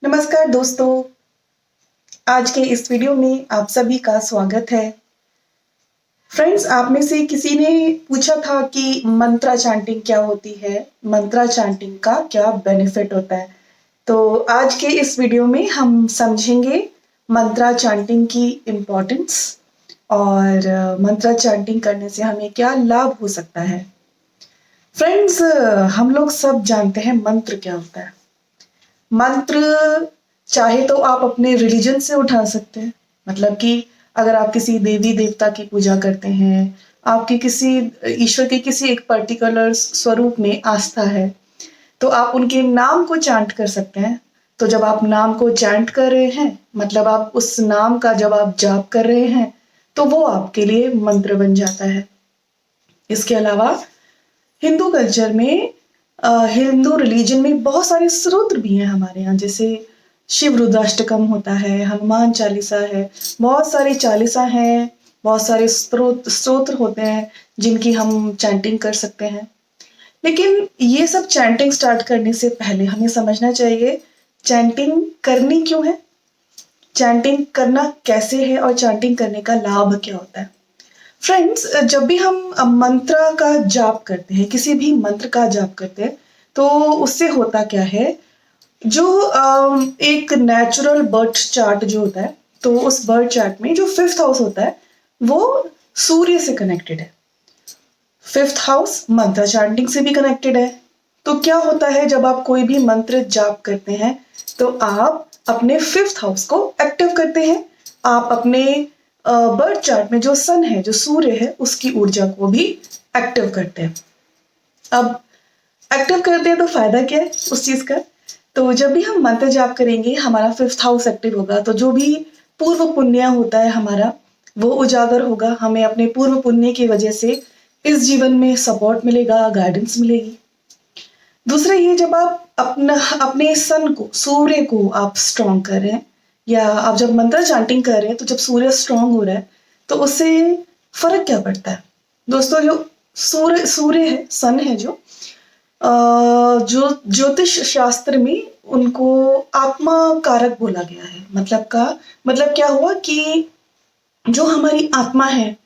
नमस्कार दोस्तों, आज के इस वीडियो में आप सभी का स्वागत है। फ्रेंड्स, आप में से किसी ने पूछा था कि मंत्रा चैंटिंग क्या होती है, मंत्रा चैंटिंग का क्या बेनिफिट होता है। तो आज के इस वीडियो में हम समझेंगे मंत्रा चैंटिंग की इम्पोर्टेंस और मंत्रा चैंटिंग करने से हमें क्या लाभ हो सकता है। फ्रेंड्स, हम लोग सब जानते हैं मंत्र क्या होता है। मंत्र चाहे तो आप अपने रिलीजन से उठा सकते हैं, मतलब कि अगर आप किसी देवी देवता की पूजा करते हैं, आपके किसी ईश्वर के किसी एक पर्टिकुलर स्वरूप में आस्था है, तो आप उनके नाम को चैंट कर सकते हैं। तो जब आप नाम को चैंट कर रहे हैं, मतलब आप उस नाम का जब आप जाप कर रहे हैं, तो वो आपके लिए मंत्र बन जाता है। इसके अलावा हिंदू कल्चर में हिंदू रिलीजन में बहुत सारे स्तोत्र भी हैं हमारे यहाँ, जैसे शिव रुद्राष्टकम होता है, हनुमान चालीसा है, बहुत सारी चालीसा हैं, बहुत सारे स्तोत्र होते हैं जिनकी हम चैंटिंग कर सकते हैं। लेकिन ये सब चैंटिंग स्टार्ट करने से पहले हमें समझना चाहिए चैंटिंग करनी क्यों है, चैंटिंग करना कैसे है और चैंटिंग करने का लाभ क्या होता है। फ्रेंड्स, जब भी हम मंत्र का जाप करते हैं, किसी भी मंत्र का जाप करते हैं, तो उससे होता क्या है, जो एक नेचुरल बर्थ चार्ट जो होता है, तो उस बर्थ चार्ट में जो फिफ्थ हाउस होता है वो सूर्य से कनेक्टेड है। फिफ्थ हाउस मंत्र चैंटिंग से भी कनेक्टेड है। तो क्या होता है, जब आप कोई भी मंत्र जाप करते हैं तो आप अपने फिफ्थ हाउस को एक्टिव करते हैं। आप अपने बर्थ चार्ट में जो सन है, जो सूर्य है, उसकी ऊर्जा को भी एक्टिव करते हैं। अब एक्टिव करते हैं तो फायदा क्या है उस चीज का। तो जब भी हम मंत्र जाप करेंगे, हमारा फिफ्थ हाउस एक्टिव होगा, तो जो भी पूर्व पुण्य होता है हमारा, वो उजागर होगा। हमें अपने पूर्व पुण्य की वजह से इस जीवन में सपोर्ट मिलेगा, गाइडेंस मिलेगी। दूसरा ये, जब आप अपने सन को, सूर्य को आप स्ट्रॉन्ग कर रहे हैं, या आप जब मंत्र चैंटिंग कर रहे हैं, तो जब सूर्य स्ट्रॉन्ग हो रहा है तो उससे फर्क क्या पड़ता है दोस्तों। जो सूर्य है, सन है, जो ज्योतिष शास्त्र में उनको आत्मा कारक बोला गया है। मतलब क्या हुआ कि जो हमारी आत्मा है,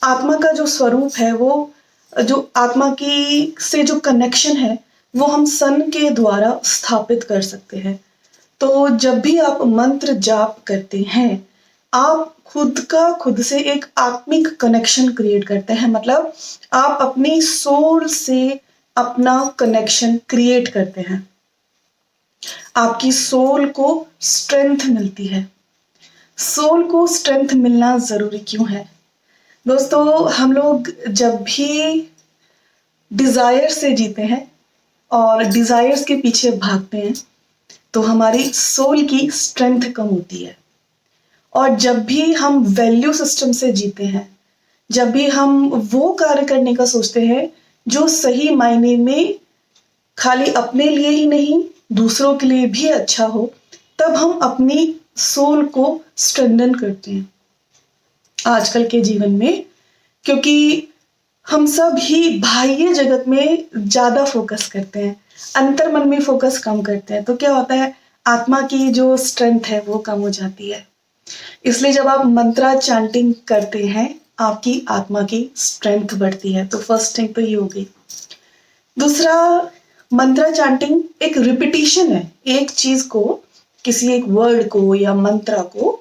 आत्मा का जो स्वरूप है, वो जो आत्मा की से जो कनेक्शन है, वो हम सन के द्वारा स्थापित कर सकते हैं। तो जब भी आप मंत्र जाप करते हैं, आप खुद से एक आत्मिक कनेक्शन क्रिएट करते हैं। मतलब आप अपनी सोल से अपना कनेक्शन क्रिएट करते हैं। आपकी सोल को स्ट्रेंथ मिलती है। सोल को स्ट्रेंथ मिलना जरूरी क्यों है दोस्तों? हम लोग जब भी डिजायर से जीते हैं और डिजायर्स के पीछे भागते हैं, तो हमारी सोल की स्ट्रेंथ कम होती है। और जब भी हम वैल्यू सिस्टम से जीते हैं, जब भी हम वो कार्य करने का सोचते हैं जो सही मायने में खाली अपने लिए ही नहीं, दूसरों के लिए भी अच्छा हो, तब हम अपनी सोल को स्ट्रेंथन करते हैं आजकल के जीवन में। क्योंकि हम सब ही बाह्य जगत में ज्यादा फोकस करते हैं, अंतर मन में फोकस कम करते हैं, तो क्या होता है, आत्मा की जो स्ट्रेंथ है वो कम हो जाती है। इसलिए जब आप मंत्रा चैंटिंग करते हैं, आपकी आत्मा की स्ट्रेंथ बढ़ती है। तो फर्स्ट थिंग तो ये हो गई। दूसरा, मंत्रा चैंटिंग एक रिपीटिशन है। एक चीज को, किसी एक वर्ड को या मंत्रा को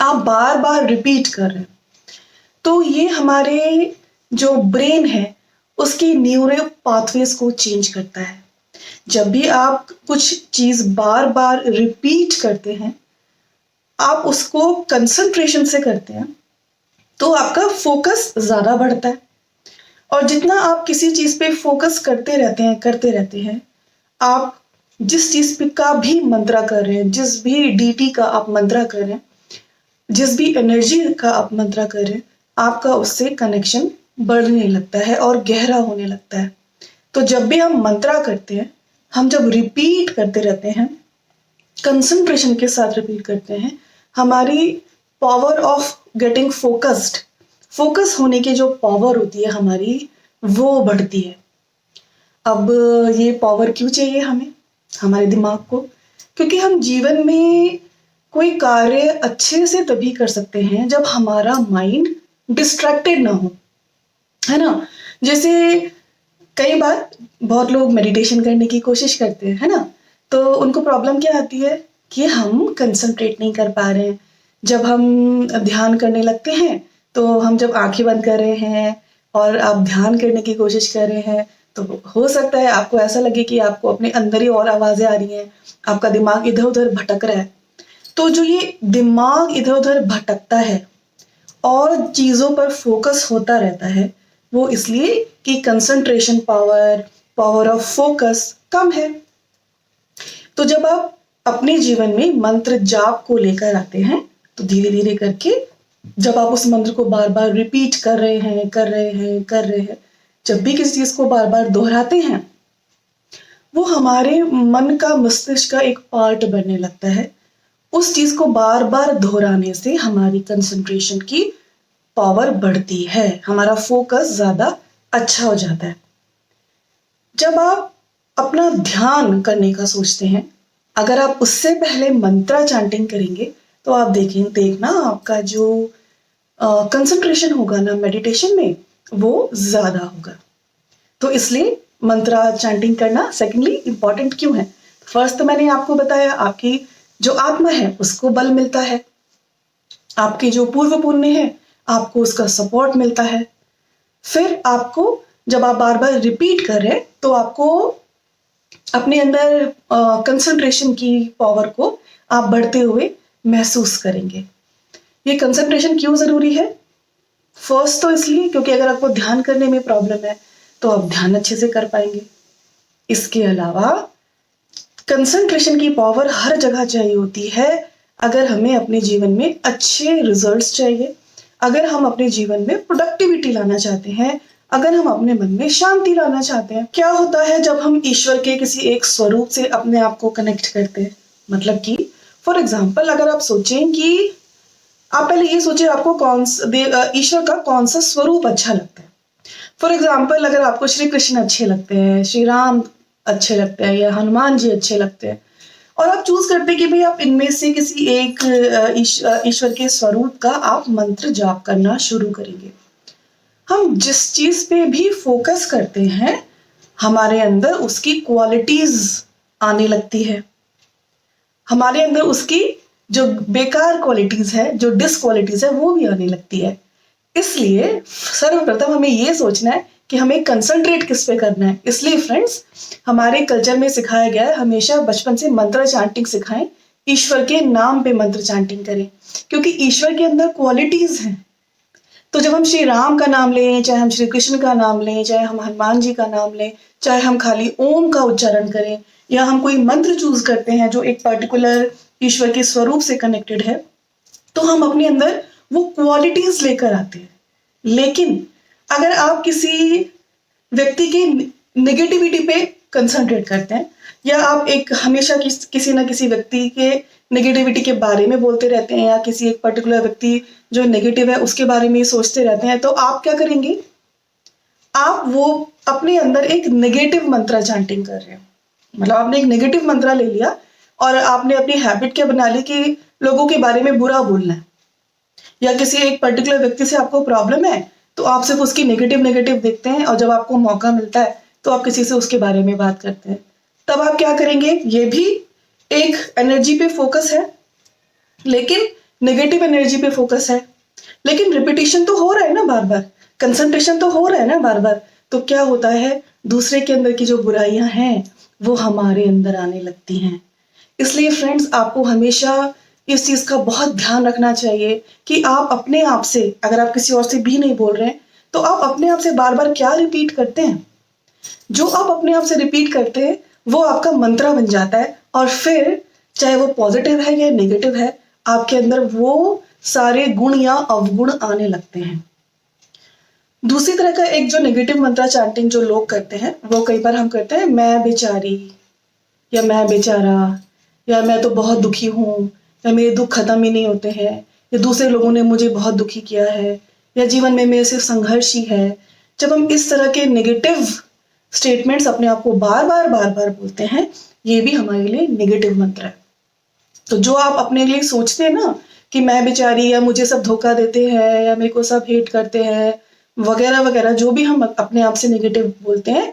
आप बार बार रिपीट कर रहे हैं, तो ये हमारे जो ब्रेन है उसकी न्यूरो पाथवेज को चेंज करता है। जब भी आप कुछ चीज बार बार रिपीट करते हैं, आप उसको कंसंट्रेशन से करते हैं, तो आपका फोकस ज्यादा बढ़ता है। और जितना आप किसी चीज पे फोकस करते रहते हैं, आप जिस चीज पे का भी मंत्रा कर रहे हैं, जिस भी डीटी का आप मंत्रा कर रहे हैं, जिस भी एनर्जी का आप मंत्रा कर रहे हैं, आपका उससे कनेक्शन बढ़ने लगता है और गहरा होने लगता है। तो जब भी हम मंत्रा करते हैं, हम जब रिपीट करते रहते हैं, कंसंट्रेशन के साथ रिपीट करते हैं, हमारी power of getting focused, focus होने की जो पावर होती है हमारी, वो बढ़ती है। अब ये पावर क्यों चाहिए हमें, हमारे दिमाग को? क्योंकि हम जीवन में कोई कार्य अच्छे से तभी कर सकते हैं जब हमारा माइंड डिस्ट्रैक्टेड ना हो, है ना। जैसे कई बार बहुत लोग मेडिटेशन करने की कोशिश करते हैं, है ना। तो उनको प्रॉब्लम क्या आती है कि हम कंसंट्रेट नहीं कर पा रहे हैं। जब हम ध्यान करने लगते हैं तो हम जब आंखें बंद कर रहे हैं और आप ध्यान करने की कोशिश कर रहे हैं तो हो सकता है आपको ऐसा लगे कि आपको अपने अंदर ही और आवाजें आ रही हैं, आपका दिमाग इधर उधर भटक रहा है। तो जो ये दिमाग इधर उधर भटकता है और चीजों पर फोकस होता रहता है, वो इसलिए कि concentration power, power of focus कम है। तो जब आप अपने जीवन में मंत्र जाप को लेकर आते हैं तो धीरे धीरे करके जब आप उस मंत्र को बार बार रिपीट कर रहे हैं, कर रहे हैं, कर रहे हैं, जब भी किसी चीज को बार बार दोहराते हैं, वो हमारे मन का, मस्तिष्क का एक पार्ट बनने लगता है। उस चीज को बार बार दोहराने से हमारी कंसंट्रेशन की पावर बढ़ती है, हमारा फोकस ज्यादा अच्छा हो जाता है। जब आप अपना ध्यान करने का सोचते हैं, अगर आप उससे पहले मंत्रा चैंटिंग करेंगे तो आप देखना आपका जो कंसंट्रेशन होगा ना मेडिटेशन में, वो ज्यादा होगा। तो इसलिए मंत्रा चैंटिंग करना सेकेंडली इंपॉर्टेंट क्यों है? फर्स्ट तो मैंने आपको बताया, आपकी जो आत्मा है उसको बल मिलता है, आपके जो पूर्व पुण्य है आपको उसका सपोर्ट मिलता है। फिर आपको जब आप बार बार रिपीट कर रहे हैं तो आपको अपने अंदर कंसंट्रेशन की पावर को आप बढ़ते हुए महसूस करेंगे। ये कंसंट्रेशन क्यों जरूरी है? फर्स्ट तो इसलिए क्योंकि अगर आपको ध्यान करने में प्रॉब्लम है तो आप ध्यान अच्छे से कर पाएंगे। इसके अलावा कंसंट्रेशन की पावर हर जगह चाहिए होती है अगर हमें अपने जीवन में अच्छे रिजल्ट्स चाहिए, अगर हम अपने जीवन में प्रोडक्टिविटी लाना चाहते हैं, अगर हम अपने मन में शांति लाना चाहते हैं। क्या होता है जब हम ईश्वर के किसी एक स्वरूप से अपने आप को कनेक्ट करते हैं? मतलब कि फॉर एग्जाम्पल अगर आप सोचें कि आप पहले ये सोचिए आपको ईश्वर का कौन सा स्वरूप अच्छा लगता है। फॉर एग्जाम्पल अगर आपको श्री कृष्ण अच्छे लगते हैं, श्री राम अच्छे लगते हैं, या हनुमान जी अच्छे लगते हैं, और आप चूज करते हैं कि भाई आप इनमें से किसी एक ईश्वर के स्वरूप का आप मंत्र जाप करना शुरू करेंगे। हम जिस चीज पे भी फोकस करते हैं हमारे अंदर उसकी क्वालिटीज आने लगती है, हमारे अंदर उसकी जो बेकार क्वालिटीज है, जो डिसक्वालिटीज है, वो भी आने लगती है। इसलिए सर्वप्रथम हमें ये सोचना है कि हमें कंसंट्रेट किस पे करना है। इसलिए फ्रेंड्स हमारे कल्चर में सिखाया गया है हमेशा बचपन से मंत्र चैंटिंग सिखाएं, ईश्वर के नाम पे मंत्र चैंटिंग करें, क्योंकि ईश्वर के अंदर क्वालिटीज हैं। तो जब हम श्री राम का नाम लें, चाहे हम श्री कृष्ण का नाम लें, चाहे हम हनुमान जी का नाम लें, चाहे हम खाली ओम का उच्चारण करें, या हम कोई मंत्र चूज करते हैं जो एक पर्टिकुलर ईश्वर के स्वरूप से कनेक्टेड है, तो हम अपने अंदर वो क्वालिटीज लेकर आते हैं। लेकिन अगर आप किसी व्यक्ति की नेगेटिविटी पे कंसंट्रेट करते हैं, या आप एक हमेशा किसी ना किसी व्यक्ति के नेगेटिविटी के बारे में बोलते रहते हैं, या किसी एक पर्टिकुलर व्यक्ति जो नेगेटिव है उसके बारे में सोचते रहते हैं, तो आप क्या करेंगे? आप वो अपने अंदर एक नेगेटिव मंत्र चैंटिंग कर रहे हो। मतलब आपने एक नेगेटिव मंत्र ले लिया और आपने अपनी हैबिट क्या बना ली कि लोगों के बारे में बुरा बोलना है, या किसी एक पर्टिकुलर व्यक्ति से आपको प्रॉब्लम है तो आप सिर्फ उसकी नेगेटिव नेगेटिव देखते हैं, और जब आपको मौका मिलता है तो आप किसी से उसके बारे में बात करते हैं। तब आप क्या करेंगे? ये भी एक एनर्जी पे फोकस है, लेकिन नेगेटिव एनर्जी पे फोकस है, लेकिन रिपीटिशन तो हो रहा है ना बार बार, कंसंट्रेशन तो हो रहा है ना बार बार। तो क्या होता है, दूसरे के अंदर की जो बुराइयां हैं वो हमारे अंदर आने लगती हैं। इसलिए फ्रेंड्स आपको हमेशा इस चीज का बहुत ध्यान रखना चाहिए कि आप अपने आप से, अगर आप किसी और से भी नहीं बोल रहे हैं, तो आप अपने आप से बार बार क्या रिपीट करते हैं। जो आप अपने आप से रिपीट करते हैं वो आपका मंत्र बन जाता है, और फिर चाहे वो पॉजिटिव है या नेगेटिव है, आपके अंदर वो सारे गुण या अवगुण आने लगते हैं। दूसरी तरह का एक जो नेगेटिव मंत्र चैंटिंग जो लोग करते हैं, वो कई बार हम करते हैं मैं बेचारी, या मैं बेचारा, या मैं तो बहुत दुखी हूं, या मेरे दुख खत्म ही नहीं होते हैं, या दूसरे लोगों ने मुझे बहुत दुखी किया है, या जीवन में मेरे सिर्फ संघर्ष ही है। जब हम इस तरह के नेगेटिव स्टेटमेंट्स अपने आप को बार बार बोलते हैं ये भी हमारे लिए नेगेटिव मंत्र है। तो जो आप अपने लिए सोचते हैं ना कि मैं बेचारी, या मुझे सब धोखा देते हैं, या मेरे को सब हेट करते हैं, वगैरह वगैरह, जो भी हम अपने आप से नेगेटिव बोलते हैं,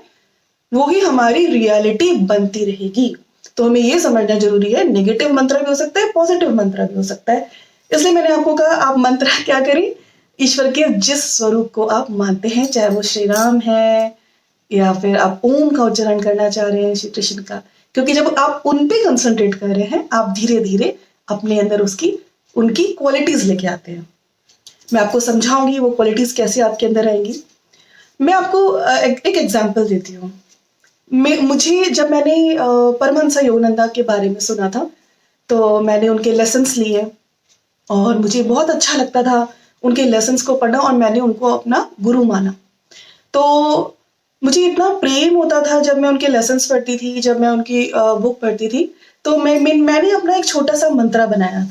वो ही हमारी रियलिटी बनती रहेगी। तो हमें ये समझना जरूरी है, नेगेटिव मंत्र भी हो सकता है, पॉजिटिव मंत्र भी हो सकता है। इसलिए मैंने आपको कहा आप मंत्र क्या करें, ईश्वर के जिस स्वरूप को आप मानते हैं, चाहे वो श्री राम है या फिर आप ओम का उच्चारण करना चाह रहे हैं, श्री कृष्ण का, क्योंकि जब आप उन पे कंसंट्रेट कर रहे हैं, आप धीरे धीरे अपने अंदर उनकी क्वालिटीज लेके आते हैं। मैं आपको समझाऊंगी वो क्वालिटीज कैसे आपके अंदर आएंगी। मैं आपको एक एग्जाम्पल देती हूँ। मुझे जब मैंने परमहंस योगानंदा के बारे में सुना था, तो मैंने उनके लेसन्स लिए और मुझे बहुत अच्छा लगता था उनके लेसन्स को पढ़ना, और मैंने उनको अपना गुरु माना। तो मुझे इतना प्रेम होता था जब मैं उनके लेसन्स पढ़ती थी, जब मैं उनकी बुक पढ़ती थी, तो मैंने अपना एक छोटा सा मंत्र बनाया,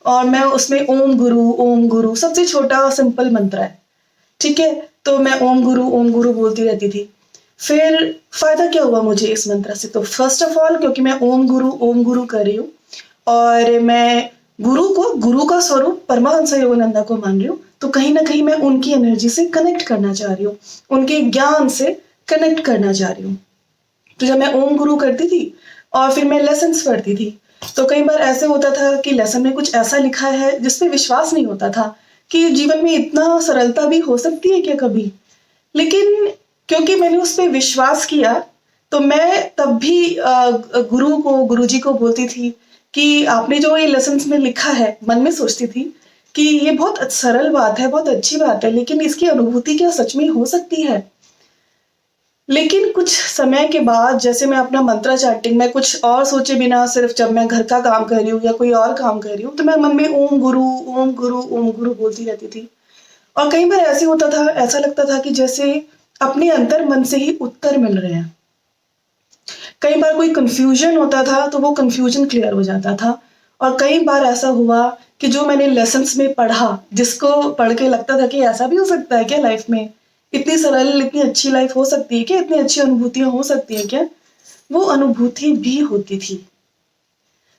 और मैं उसमें ओम गुरु सबसे छोटा सिंपल मंत्र है, ठीक है। तो मैं ओम गुरु बोलती रहती थी। फिर फायदा क्या हुआ मुझे इस मंत्र से, तो फर्स्ट ऑफ ऑल क्योंकि मैं ओम गुरु कर रही हूँ, और मैं गुरु का स्वरूप परमहंस योगानंदा को मान रही हूँ, तो कहीं ना कहीं मैं उनकी एनर्जी से कनेक्ट करना चाह रही हूँ, उनके ज्ञान से कनेक्ट करना चाह रही हूँ। तो जब मैं ओम गुरु करती थी और फिर मैं लेसन्स पढ़ती थी, तो कई बार ऐसे होता था कि लेसन में कुछ ऐसा लिखा है जिसपे विश्वास नहीं होता था कि जीवन में इतना सरलता भी हो सकती है क्या कभी। लेकिन क्योंकि मैंने उस पर विश्वास किया, तो मैं तब भी गुरुजी को बोलती थी कि आपने जो ये लेसन्स में लिखा है, मन में सोचती थी कि ये बहुत सरल बात है, बहुत अच्छी बात है, लेकिन इसकी अनुभूति क्या सच में हो सकती है। लेकिन कुछ समय के बाद, जैसे मैं अपना मंत्र चैंटिंग में कुछ और सोचे बिना, सिर्फ जब मैं घर का काम कर रही हूँ या कोई और काम कर रही हूँ, तो मैं मन में ओम गुरु बोलती रहती थी। और कई बार ऐसे होता था, ऐसा लगता था कि जैसे अपने अंतर मन से ही उत्तर मिल रहे हैं। कई बार कोई कंफ्यूजन होता था तो वो कंफ्यूजन क्लियर हो जाता था। और कई बार ऐसा हुआ कि जो मैंने लेसन्स में पढ़ा, जिसको पढ़ के लगता था कि ऐसा भी हो सकता है क्या लाइफ में, इतनी सरल, इतनी अच्छी लाइफ हो सकती है क्या, इतनी अच्छी अनुभूतियां हो सकती है क्या, वो अनुभूति भी होती थी।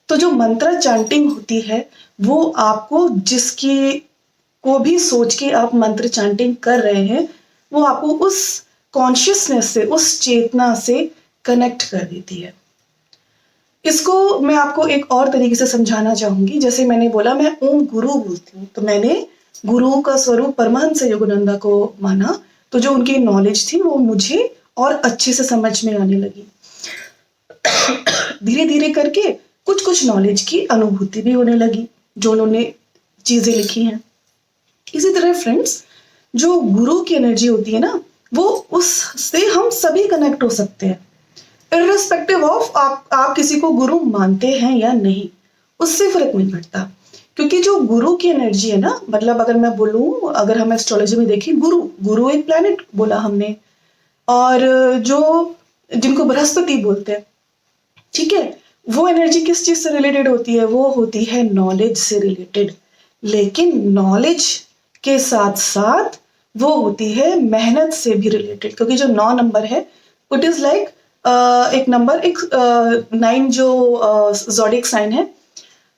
तो जो मंत्र चैंटिंग होती है, वो आपको, जिसकी को भी सोच के आप मंत्र चैंटिंग कर रहे हैं, वो आपको उस कॉन्शियसनेस से, उस चेतना से कनेक्ट कर देती है। इसको मैं आपको एक और तरीके से समझाना चाहूंगी। जैसे मैंने बोला मैं ओम गुरु बोलती हूँ, तो मैंने गुरु का स्वरूप परमहंस योगानंदा को माना, तो जो उनकी नॉलेज थी वो मुझे और अच्छे से समझ में आने लगी। धीरे धीरे करके कुछ कुछ नॉलेज की अनुभूति भी होने लगी, जो उन्होंने चीजें लिखी हैं। इसी तरह फ्रेंड्स, जो गुरु की एनर्जी होती है ना, वो उससे हम सभी कनेक्ट हो सकते हैं, इर्रिस्पेक्टिव ऑफ आप किसी को गुरु मानते हैं या नहीं, उससे फर्क नहीं पड़ता। क्योंकि जो गुरु की एनर्जी है ना, मतलब अगर मैं बोलूं, अगर हम एस्ट्रोलॉजी में देखें, गुरु एक प्लैनेट बोला हमने, और जो जिनको बृहस्पति बोलते हैं, ठीक है, वो एनर्जी किस चीज से रिलेटेड होती है, वो होती है नॉलेज से रिलेटेड। लेकिन नॉलेज के साथ साथ वो होती है मेहनत से भी रिलेटेड, क्योंकि जो 9 नंबर है, इट इज लाइक एक नंबर, एक 9 जो ज़ोडिएक साइन है,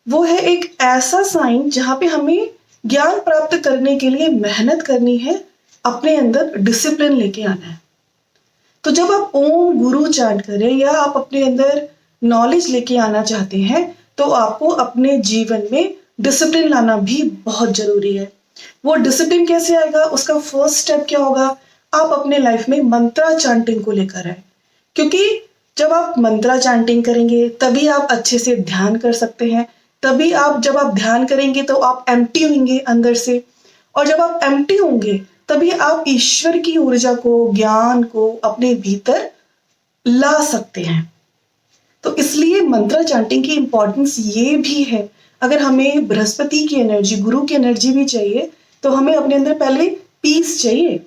वो है एक ऐसा साइन जहां पे हमें ज्ञान प्राप्त करने के लिए मेहनत करनी है, अपने अंदर डिसिप्लिन लेके आना है। तो जब आप ओम गुरु चैंट करें या आप अपने अंदर नॉलेज लेके आना चाहते हैं, तो आपको अपने जीवन में डिसिप्लिन लाना भी बहुत जरूरी है। वो डिसिप्लिन कैसे आएगा, उसका फर्स्ट स्टेप क्या होगा, आप अपने लाइफ में मंत्रा चैंटिंग को लेकर आए। क्योंकि जब आप मंत्रा चैंटिंग करेंगे, तभी आप अच्छे से ध्यान कर सकते हैं। तभी जब आप ध्यान करेंगे तो आप एम्प्टी होंगे अंदर से, और जब आप एम्प्टी होंगे तभी आप ईश्वर की ऊर्जा को, ज्ञान को अपने भीतर ला सकते हैं। तो इसलिए मंत्रा चैंटिंग की इंपॉर्टेंस ये भी है। अगर हमें बृहस्पति की एनर्जी, गुरु की एनर्जी भी चाहिए, तो हमें अपने अंदर पहले पीस चाहिए,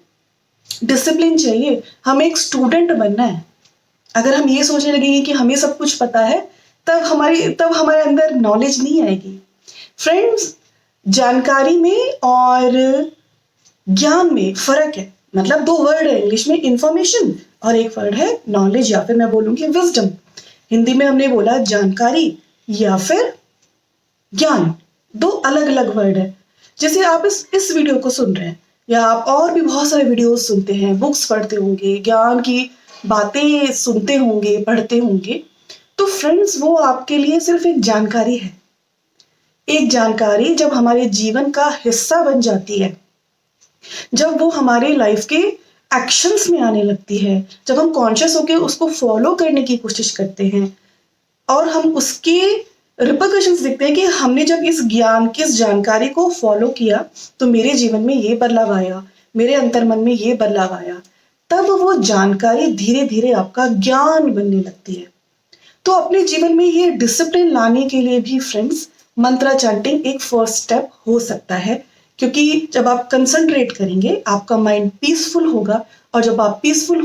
डिसिप्लिन चाहिए, हमें एक स्टूडेंट बनना है। अगर हम ये सोचने लगेंगे कि हमें सब कुछ पता है, तब हमारे अंदर नॉलेज नहीं आएगी। फ्रेंड्स, जानकारी में और ज्ञान में फर्क है। मतलब 2 वर्ड है इंग्लिश में, इंफॉर्मेशन, और एक वर्ड है नॉलेज, या फिर मैं बोलूंगी विजडम। हिंदी में हमने बोला जानकारी या फिर ज्ञान, दो अलग अलग वर्ड है। जैसे आप इस वीडियो को सुन रहे हैं या आप और भी बहुत सारे वीडियोस सुनते हैं, बुक्स पढ़ते होंगे, ज्ञान की बातें सुनते होंगे, पढ़ते होंगे, तो फ्रेंड्स वो आपके लिए सिर्फ एक जानकारी है। एक जानकारी जब हमारे जीवन का हिस्सा बन जाती है, जब वो हमारे लाइफ के एक्शंस में आने लगती है, जब हम कॉन्शियस होकर उसको फॉलो करने की कोशिश करते हैं और हम उसके रिपरकशंस देखते हैं कि हमने जब इस ज्ञान की इस जानकारी को फॉलो किया तो मेरे जीवन में ये बदलाव आया, मेरे अंतर्मन में ये बदलाव आया, तब वो जानकारी धीरे धीरे आपका ज्ञान बनने लगती है। तो अपने जीवन में ये डिसिप्लिन लाने के लिए भी फ्रेंड्स मंत्रा चैंटिंग एक फर्स्ट स्टेप हो सकता है, क्योंकि जब आप कंसंट्रेट करेंगे आपका माइंड पीसफुल होगा, और जब आप पीसफुल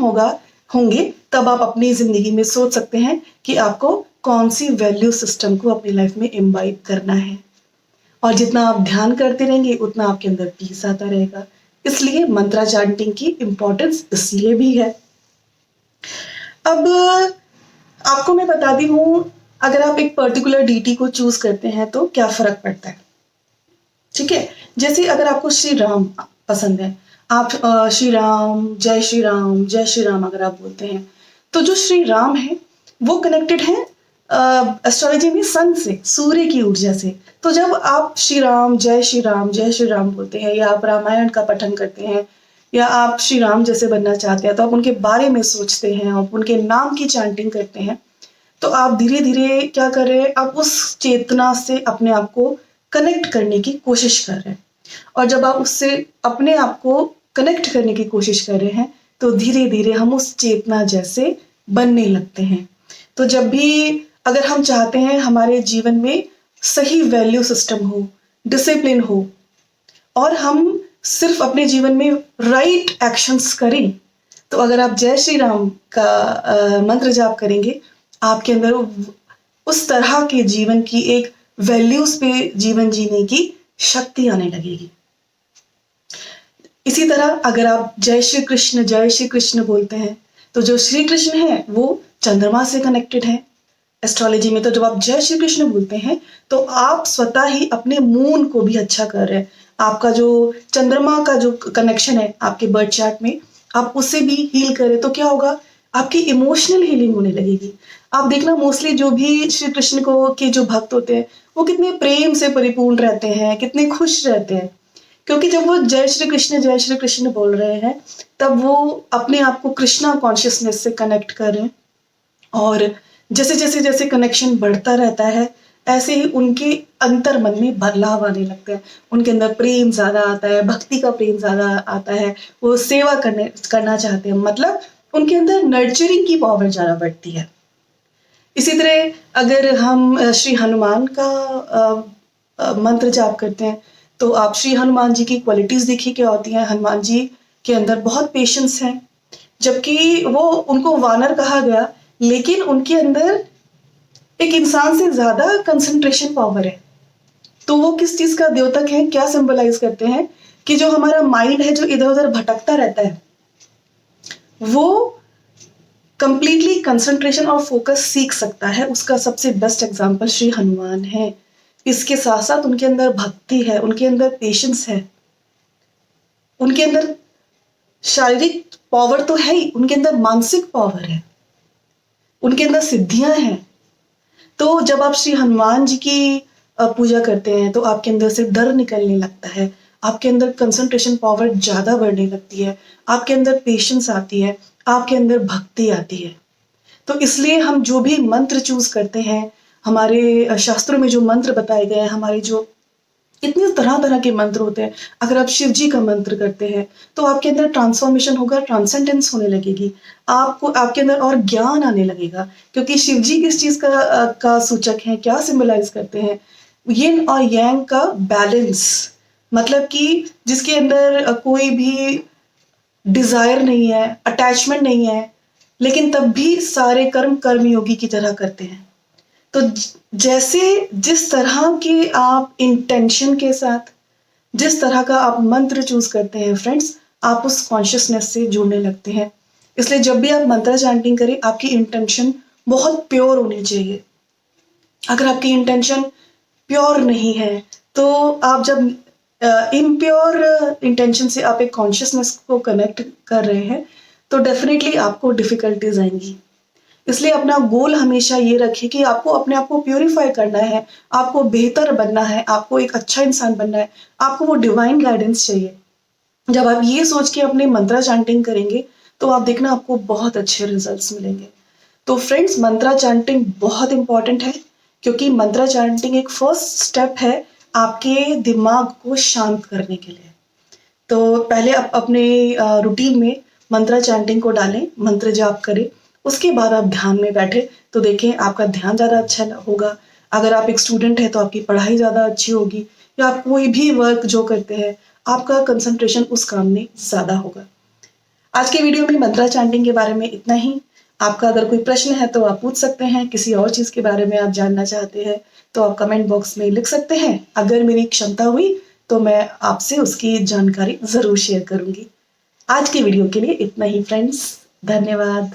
होंगे तब आप अपनी जिंदगी में सोच सकते हैं कि आपको कौन सी वैल्यू सिस्टम को अपनी लाइफ में इम्बाइब करना है। और जितना आप ध्यान करते रहेंगे उतना आपके अंदर पीस आता रहेगा। इसलिए मंत्रा चैंटिंग की इंपॉर्टेंस इसलिए भी है। अब आपको मैं बता दी हूं, अगर आप एक पर्टिकुलर डीटी को चूज करते हैं तो क्या फर्क पड़ता है। ठीक है, जैसे अगर आपको श्री राम पसंद है, आप श्री राम जय श्री राम अगर आप बोलते हैं, तो जो श्री राम है वो कनेक्टेड है एस्ट्रोलॉजी में सन से, सूर्य की ऊर्जा से। तो जब आप श्री राम जय श्री राम बोलते हैं, या आप रामायण का पठन करते हैं, या आप श्री राम जैसे बनना चाहते हैं, तो आप उनके बारे में सोचते हैं, आप उनके नाम की चैंटिंग करते हैं, तो आप धीरे धीरे क्या कर रहे हैं, आप उस चेतना से अपने आप को कनेक्ट करने की कोशिश कर रहे हैं। और जब आप उससे अपने आप को कनेक्ट करने की कोशिश कर रहे हैं तो धीरे धीरे हम उस चेतना जैसे बनने लगते हैं। तो जब भी अगर हम चाहते हैं हमारे जीवन में सही वैल्यू सिस्टम हो, डिसिप्लिन हो, और हम सिर्फ अपने जीवन में राइट एक्शंस करें, तो अगर आप जय श्री राम का मंत्र जाप करेंगे, आपके अंदर उस तरह के जीवन की एक वैल्यूज पे जीवन जीने की शक्ति आने लगेगी। इसी तरह अगर आप जय श्री कृष्ण बोलते हैं, तो जो श्री कृष्ण है वो चंद्रमा से कनेक्टेड है एस्ट्रोलॉजी में। तो जब आप जय श्री कृष्ण बोलते हैं तो आप स्वतः ही अपने मून को भी अच्छा कर रहे हैं। आपका जो चंद्रमा का जो कनेक्शन है आपके बर्थ चार्ट में, आप उसे भी हील करें, तो क्या होगा, आपकी इमोशनल हीलिंग होने लगेगी। आप देखना मोस्टली जो भी श्री कृष्ण को के जो भक्त होते हैं वो कितने प्रेम से परिपूर्ण रहते हैं, कितने खुश रहते हैं, क्योंकि जब वो जय श्री कृष्ण बोल रहे हैं तब वो अपने आप को कृष्णा कॉन्शियसनेस से कनेक्ट कर रहे हैं। और जैसे जैसे जैसे कनेक्शन बढ़ता रहता है ऐसे ही उनके अंतर मन में बदलाव आने लगते हैं, उनके अंदर प्रेम ज्यादा आता है, भक्ति का प्रेम ज्यादा आता है, वो सेवा करना चाहते हैं, मतलब उनके अंदर नर्चरिंग की पावर ज्यादा बढ़ती है। इसी तरह अगर हम श्री हनुमान का मंत्र जाप करते हैं तो आप श्री हनुमान जी की क्वालिटीज देखिए क्या होती हैं। हनुमान जी के अंदर बहुत पेशेंस है, जबकि वो उनको वानर कहा गया, लेकिन उनके अंदर एक इंसान से ज्यादा कंसंट्रेशन पावर है। तो वो किस चीज का द्योतक है, क्या सिंबलाइज करते हैं कि जो हमारा माइंड है जो इधर उधर भटकता रहता है वो कंप्लीटली कंसंट्रेशन और फोकस सीख सकता है। उसका सबसे बेस्ट एग्जांपल श्री हनुमान है। इसके साथ साथ उनके अंदर भक्ति है, उनके अंदर पेशेंस है, उनके अंदर शारीरिक पावर तो है ही, उनके अंदर मानसिक पावर है, उनके अंदर सिद्धियां हैं। तो जब आप श्री हनुमान जी की पूजा करते हैं तो आपके अंदर से डर निकलने लगता है, आपके अंदर कंसंट्रेशन पावर ज्यादा बढ़ने लगती है, आपके अंदर पेशेंस आती है, आपके अंदर भक्ति आती है। तो इसलिए हम जो भी मंत्र चूज करते हैं, हमारे शास्त्रों में जो मंत्र बताए गए हैं, हमारे जो इतने तरह तरह के मंत्र होते हैं, अगर आप शिव जी का मंत्र करते हैं तो आपके अंदर ट्रांसफॉर्मेशन होगा, ट्रांसेंडेंस होने लगेगी, आपको आपके अंदर और ज्ञान आने लगेगा। क्योंकि शिव जी किस चीज का सूचक है, क्या सिंबलाइज करते हैं, यिन और यांग का बैलेंस, मतलब कि जिसके अंदर कोई भी डिजायर नहीं है, अटैचमेंट नहीं है, लेकिन तब भी सारे कर्म कर्मयोगी की तरह करते हैं। तो जैसे जिस तरह के आप इंटेंशन के साथ, जिस तरह का आप मंत्र चूज करते हैं फ्रेंड्स, आप उस कॉन्शियसनेस से जुड़ने लगते हैं। इसलिए जब भी आप मंत्र चैंटिंग करें आपकी इंटेंशन बहुत प्योर होनी चाहिए। अगर आपकी इंटेंशन प्योर नहीं है तो आप जब इम्प्योर इंटेंशन से आप एक कॉन्शियसनेस को कनेक्ट कर रहे हैं तो डेफिनेटली आपको डिफिकल्टीज आएंगी। इसलिए अपना गोल हमेशा ये रखें कि आपको अपने आप को प्यूरिफाई करना है, आपको बेहतर बनना है, आपको एक अच्छा इंसान बनना है, आपको वो डिवाइन गाइडेंस चाहिए। जब आप ये सोच के अपने मंत्रा चैंटिंग करेंगे तो आप देखना आपको बहुत अच्छे रिजल्ट्स मिलेंगे। तो फ्रेंड्स, मंत्रा चैंटिंग बहुत इंपॉर्टेंट है क्योंकि मंत्रा चैंटिंग एक फर्स्ट स्टेप है आपके दिमाग को शांत करने के लिए। तो पहले आप अपने रूटीन में मंत्रा चैंटिंग को डालें, मंत्र जाप करें, उसके बाद आप ध्यान में बैठे तो देखें आपका ध्यान ज़्यादा अच्छा होगा। अगर आप एक स्टूडेंट हैं तो आपकी पढ़ाई ज़्यादा अच्छी होगी, या आप कोई भी वर्क जो करते हैं आपका कंसंट्रेशन उस काम में ज़्यादा होगा। आज के वीडियो में मंत्रा चैंटिंग के बारे में इतना ही। आपका अगर कोई प्रश्न है तो आप पूछ सकते हैं, किसी और चीज़ के बारे में आप जानना चाहते हैं तो आप कमेंट बॉक्स में लिख सकते हैं। अगर मेरी क्षमता हुई तो मैं आपसे उसकी जानकारी ज़रूर शेयर करूंगी। आज के वीडियो के लिए इतना ही फ्रेंड्स, धन्यवाद।